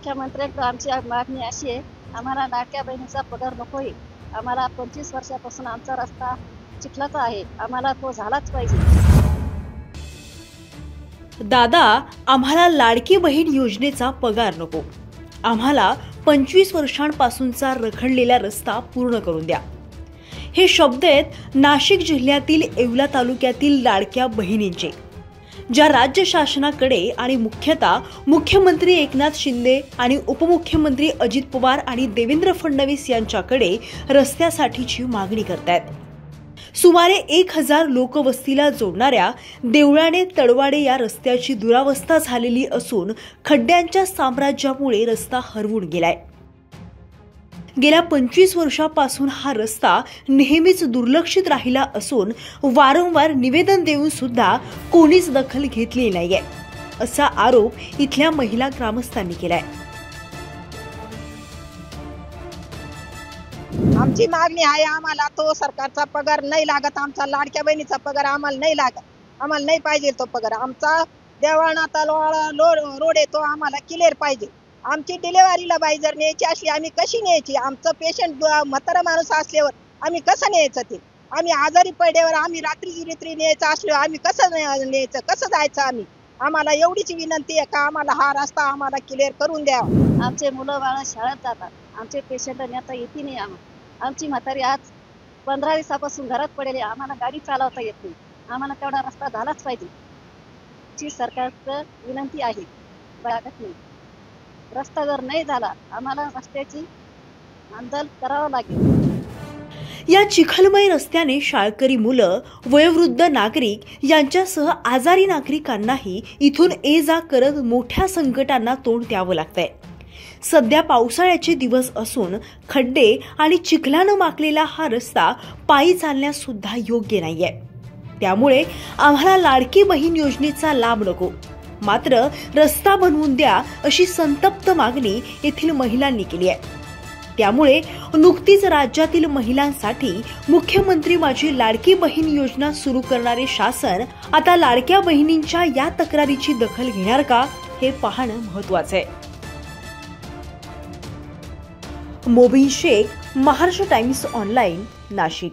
मुख्यमंत्र्यांकडे आमची मागणी अशी आहे, आम्हाला लाडक्या बहिणीचा पगार नको आहे. आम्हाला 25 वर्षापासून आमचा रस्ता चिखलाचा आहे, आम्हाला तो झालाच पाहिजे. दादा, आम्हाला लाडकी बहीण योजनेचा पगार नको. आम्हाला 25 वर्षांपासूनचा रखडलेला रस्ता पूर्ण करून द्या. हे शब्द आहेत नाशिक जिल्ह्यातील येवला तालुक्यातील लाडक्या बहिणींचे, ज्या राज्य शासनाकडे आणि मुख्यतः मुख्यमंत्री एकनाथ शिंदे आणि उपमुख्यमंत्री अजित पवार आणि देवेंद्र फडणवीस यांच्याकडे रस्त्यासाठीची मागणी करतायत. सुमारे 1000 लोकवस्तीला जोडणाऱ्या देवळाणे तडवाडे या रस्त्याची दुरावस्था झालेली असून खड्ड्यांच्या साम्राज्यामुळे रस्ता हरवून गेलाय. गेल्या 25 वर्षापासून हा रस्ता नेहमीच दुर्लक्षित राहिला असून वारंवार निवेदन देऊन सुद्धा कोणीच दखल घेतली नाहीये, असा आरोप इथल्या महिला ग्रामस्थांनी केलाय. आमची मागणी आहे, आम्हाला तो सरकारचा पगार नाही लागत. आमचा लाडक्या बहिणीचा पगार आम्हाला नाही लागत. आम्हाला नाही पाहिजे तो पगार. आमचा देवाणा तलवाडा रोड आहे, तो आम्हाला क्लिअर पाहिजे. आमची डिलेव्हरीला बाई जर न्यायची असली, आम्ही कशी न्यायची? आमचं पेशंट म्हातारा माणूस असल्यावर आम्ही कसं न्यायचं? ते आम्ही आजारी पडल्यावर आम्ही रात्री न्यायचं असलो, आम्ही कसं न्यायचं? कसं जायचं? आम्हाला एवढीच विनंती आहे का आम्हाला हा रस्ता आम्हाला क्लिअर करून द्यावा. आमचे मुलं बाळा शाळेत जातात, आमचे पेशंट नेता येते नाही. आमची म्हातारी आज 15 दिवसापासून घरात पडेल, आम्हाला गाडी चालवता येत नाही. आम्हाला तेवढा रस्ता झालाच पाहिजे. ची सरकारचं विनंती आहे. लागत नाही. रस्ता जर नाही झाला, आम्हाला रस्त्याची आंदोलन करावं लागेल. या चिखलमय रस्त्याने शाळकरी मुलं, वयोवृद्ध नागरिक यांच्यासह आजारी नागरिकांनाही इथून ये जा करत मोठ्या संकटांना तोंड द्यावं लागतंय. सध्या पावसाळ्याचे दिवस असून खड्डे आणि चिखलानं माखलेला हा रस्ता पायी चालण्यास सुद्धा योग्य नाहीये. त्यामुळे आम्हाला लाडकी बहीण योजनेचा लाभ नको, मात्र रस्ता बनवून द्या अशी संतप्त मागणी येथील महिलांनी केली आहे. त्यामुळे नुकतीच राज्यातील महिलांसाठी मुख्यमंत्री माझी लाडकी बहीण योजना सुरू करणारे शासन आता लाडक्या बहिणींच्या या तक्रारीची दखल घेणार का, हे पाहणं महत्त्वाचं आहे. Mobin Shaikh, Maharashtra Times online, Nashik.